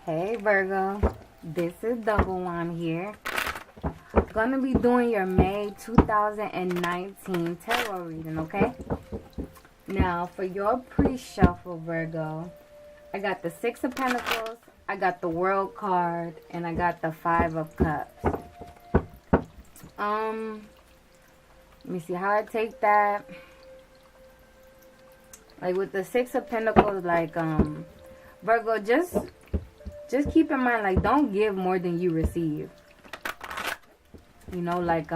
Hey Virgo, this is Double One here. Gonna be doing your May 2019 tarot reading, okay? Now, for your pre-shuffle, Virgo, I got the Six of Pentacles, I got the World card, and I got the Five of Cups. Let me see how I take that. Like with the Six of Pentacles, like, Virgo, just keep in mind, like, don't give more than you receive. You know, like,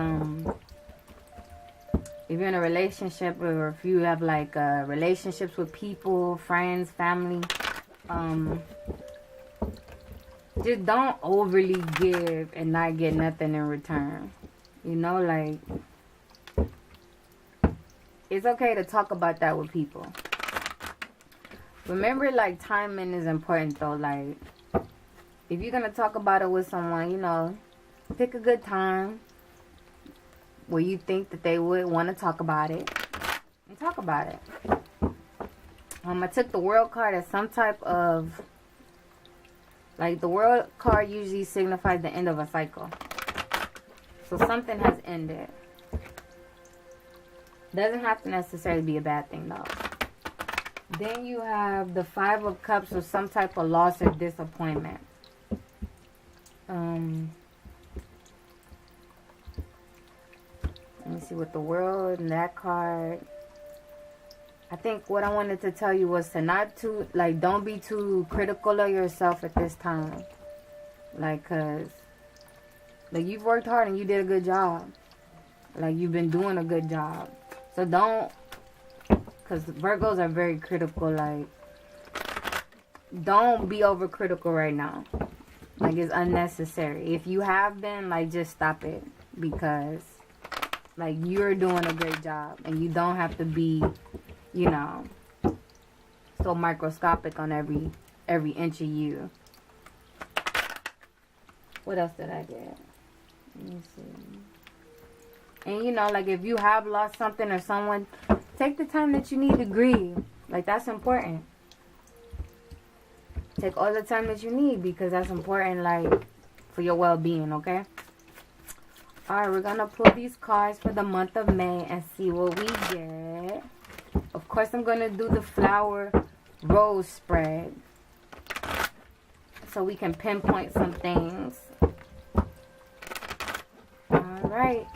if you're in a relationship, or if you have, like, relationships with people, friends, family, just don't overly give and not get nothing in return. You know, like, it's okay to talk about that with people. Remember, like, timing is important, though. Like, if you're going to talk about it with someone, you know, pick a good time where you think that they would want to talk about it. And talk about it. I took the World card as some type of... Like, the World card usually signifies the end of a cycle. So something has ended. Doesn't have to necessarily be a bad thing, though. Then you have the Five of Cups, or some type of loss or disappointment. Let me see what the World and that card. I think what I wanted to tell you was to not too, like, don't be too critical of yourself at this time. Like, cause, like, you've worked hard and you did a good job. Like, you've been doing a good job. So don't, because Virgos are very critical, like, don't be overcritical right now. Like, it's unnecessary. If you have been, like, just stop it. Because, like, you're doing a great job. And you don't have to be, you know, so microscopic on every inch of you. What else did I get? Let me see. And, you know, like, if you have lost something or someone, take the time that you need to grieve. Like, that's important. Take all the time that you need, because that's important, like, for your well-being, okay? Alright, we're gonna pull these cards for the month of May and see what we get. Of course, I'm gonna do the flower rose spread, so we can pinpoint some things. Alright.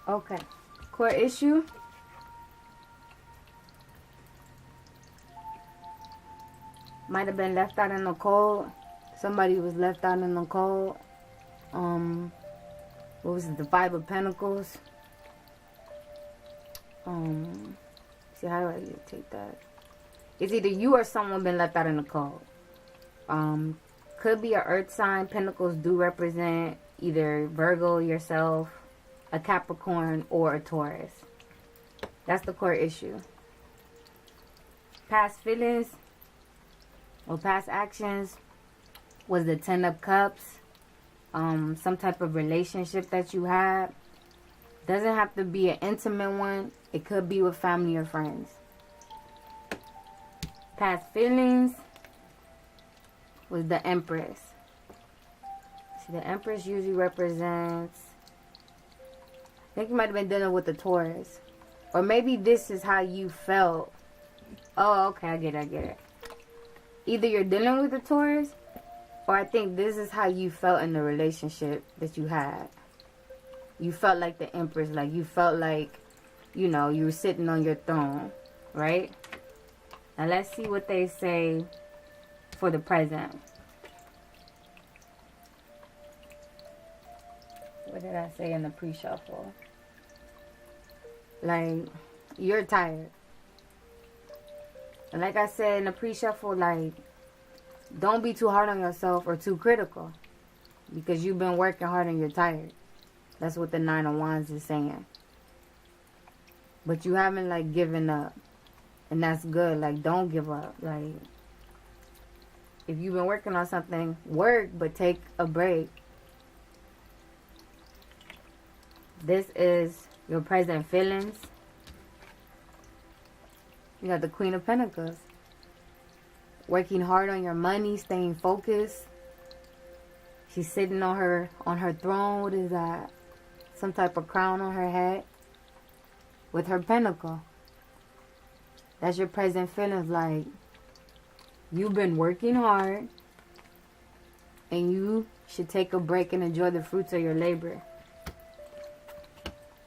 Okay, core issue. Might have been left out in the cold. Somebody was left out in the cold. What was it? The Five of Pentacles. See, how do I take that? It's either you or someone been left out in the cold. Could be an earth sign. Pentacles do represent either Virgo, yourself, a Capricorn, or a Taurus. That's the core issue. Past feelings or past actions was the Ten of Cups. Some type of relationship that you had. Doesn't have to be an intimate one. It could be with family or friends. Past feelings was the Empress. See, the Empress usually represents... I think you might have been dealing with the Taurus. Or maybe this is how you felt. Oh, okay, I get it. Either you're dealing with the Taurus, or I think this is how you felt in the relationship that you had. You felt like the Empress. Like, you felt like, you know, you were sitting on your throne. Right? Now, let's see what they say for the present. What did I say in the pre-shuffle? Like, you're tired. And like I said in the pre-shuffle, like, don't be too hard on yourself or too critical. Because you've been working hard and you're tired. That's what the Nine of Wands is saying. but you haven't like given up, and that's good. Like, don't give up. Like, if you've been working on something, work, but take a break. This is your present feelings. You got the Queen of Pentacles. Working hard on your money, staying focused. She's sitting on her throne. What is that? Some type of crown on her head. With her pentacle. That's your present feelings. Like, you've been working hard. And you should take a break and enjoy the fruits of your labor.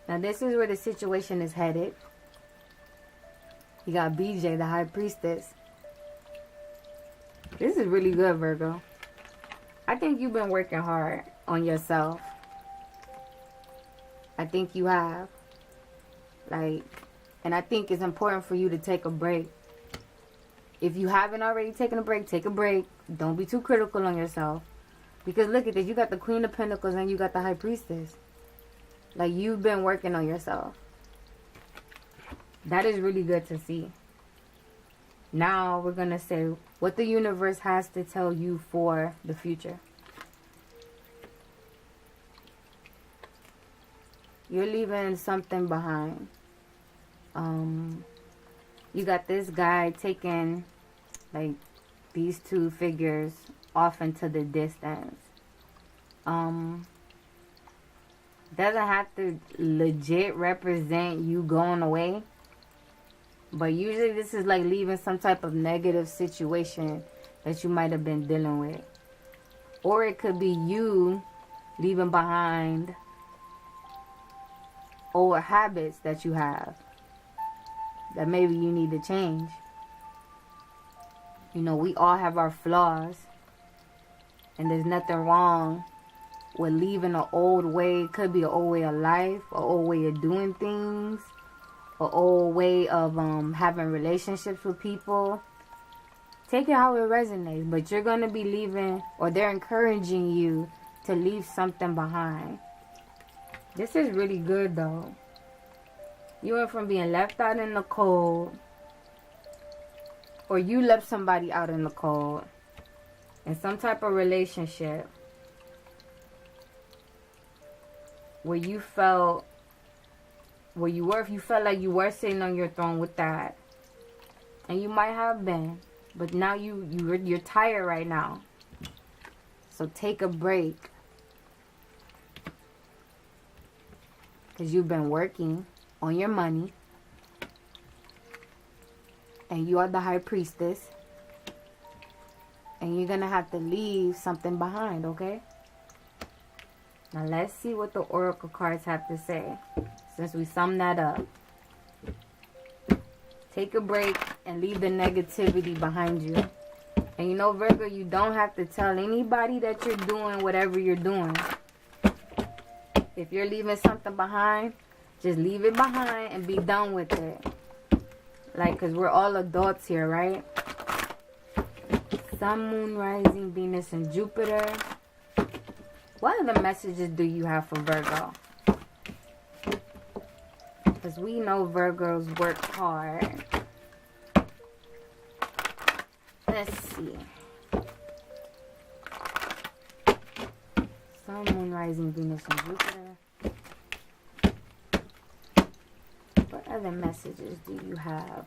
Now this is where the situation is headed. You got BJ, the High Priestess. This is really good, Virgo. I think you've been working hard on yourself. I think you have. Like, and I think it's important for you to take a break. If you haven't already taken a break, take a break. Don't be too critical on yourself. Because look at this. You got the Queen of Pentacles and you got the High Priestess. Like, you've been working on yourself. That is really good to see. Now we're going to say what the universe has to tell you for the future. You're leaving something behind. You got this guy taking, like, these two figures off into the distance. Doesn't have to legit represent you going away. But usually this is like leaving some type of negative situation that you might have been dealing with. Or it could be you leaving behind old habits that you have that maybe you need to change. You know, we all have our flaws. And there's nothing wrong with leaving an old way. It could be an old way of life, an old way of doing things, an old way of having relationships with people. Take it how it resonates, but you're going to be leaving, or they're encouraging you to leave something behind. This is really good though. You went from being left out in the cold, or you left somebody out in the cold, in some type of relationship where you felt, where you were, if you felt like you were sitting on your throne with that, and you might have been, but now you're tired right now. So take a break, because you've been working on your money, and you are the High Priestess, and you're gonna have to leave something behind, okay? Now let's see what the Oracle cards have to say, since we summed that up. Take a break and leave the negativity behind you. And you know, Virgo, you don't have to tell anybody that you're doing whatever you're doing. If you're leaving something behind, just leave it behind and be done with it. Like, because we're all adults here, right? Sun, Moon, Rising, Venus, and Jupiter. What other messages do you have for Virgo? Because we know Virgos work hard. Let's see. Sun, Moon, Rising, Venus, and Jupiter. What other messages do you have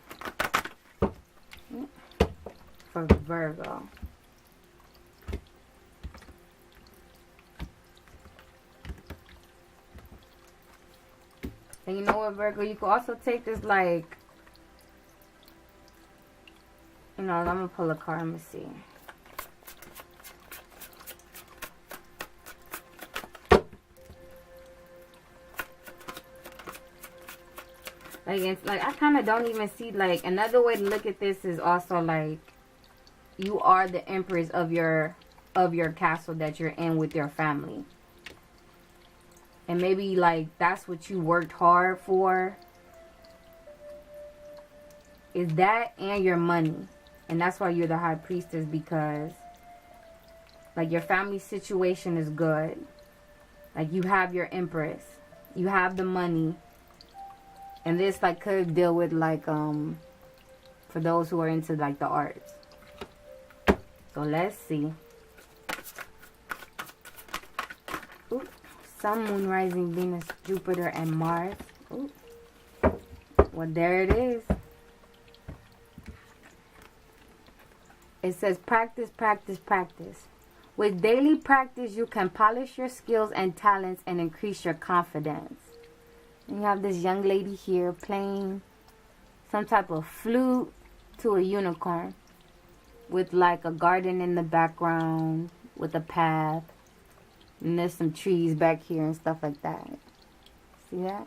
for Virgo? And you know what, Virgo? You can also take this, like, you know, I'm going to pull a card. Let me see. Like, it's like, I kind of don't even see, like, another way to look at this is also, like, you are the empress of your castle that you're in with your family. And maybe, like, that's what you worked hard for. Is that and your money. And that's why you're the High Priestess, because, like, your family situation is good. Like, you have your empress. You have the money. And this like could deal with like for those who are into like the arts. So let's see. Ooh, Sun, Moon, Rising, Venus, Jupiter, and Mars. Ooh. Well, there it is. It says practice, practice, practice. With daily practice, you can polish your skills and talents and increase your confidence. And you have this young lady here playing some type of flute to a unicorn with like a garden in the background with a path. And there's some trees back here and stuff like that. See that?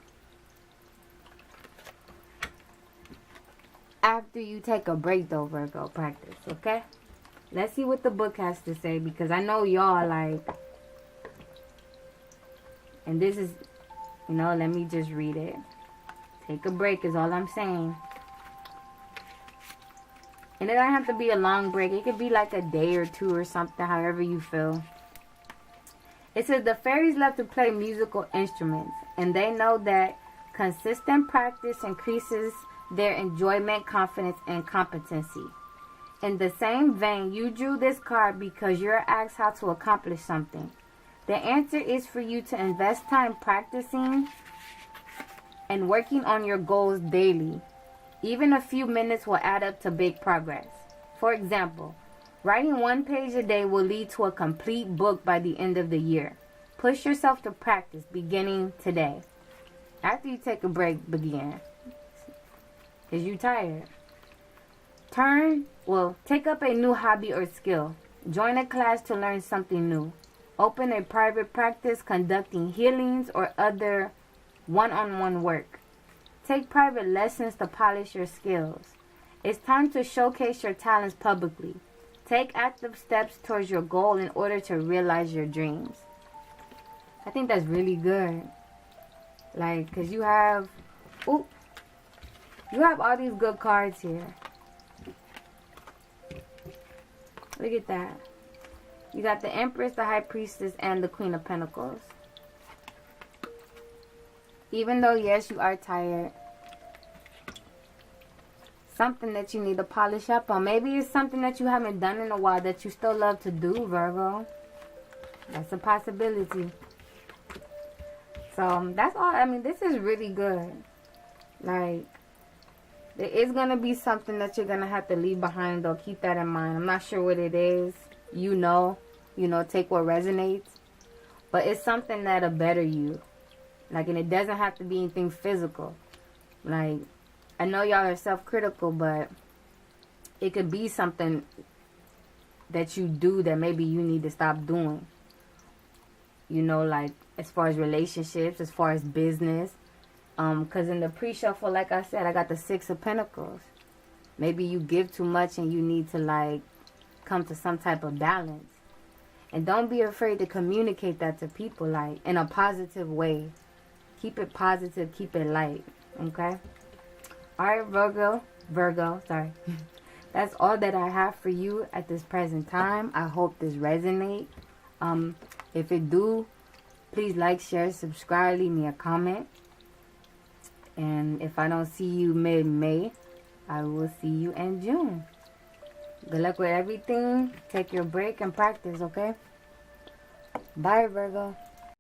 After you take a break though, Virgo, practice, okay? Let's see what the book has to say, because I know y'all like, and this is, you know, let me just read it. Take a break is all I'm saying. And it don't have to be a long break. It could be like a day or two or something, however you feel. It says the fairies love to play musical instruments, and they know that consistent practice increases their enjoyment, confidence, and competency. In the same vein, you drew this card because you're asked how to accomplish something. The answer is for you to invest time practicing and working on your goals daily. Even a few minutes will add up to big progress. For example, writing 1 page a day will lead to a complete book by the end of the year. Push yourself to practice beginning today. After you take a break, begin. Is you tired? Take up a new hobby or skill. Join a class to learn something new. Open a private practice conducting healings or other one-on-one work. Take private lessons to polish your skills. It's time to showcase your talents publicly. Take active steps towards your goal in order to realize your dreams. I think that's really good. Like, because you have all these good cards here. Look at that. You got the Empress, the High Priestess, and the Queen of Pentacles. Even though, yes, you are tired, something that you need to polish up on. Maybe it's something that you haven't done in a while that you still love to do, Virgo. That's a possibility. So, that's all. I mean, this is really good. Like, there is going to be something that you're going to have to leave behind, though. Keep that in mind. I'm not sure what it is. You know, take what resonates. But it's something that'll better you. Like, and it doesn't have to be anything physical. Like, I know y'all are self-critical, but it could be something that you do that maybe you need to stop doing. You know, like, as far as relationships, as far as business. Because in the pre-shuffle, like I said, I got the 6 of Pentacles. Maybe you give too much and you need to, like, come to some type of balance. And don't be afraid to communicate that to people, like, in a positive way. Keep it positive. Keep it light. Okay? Alright, Virgo, sorry. That's all that I have for you at this present time. I hope this resonates. If it do, please like, share, subscribe, leave me a comment. And if I don't see you mid-May, I will see you in June. Good luck with everything. Take your break and practice, okay? Bye, Virgo.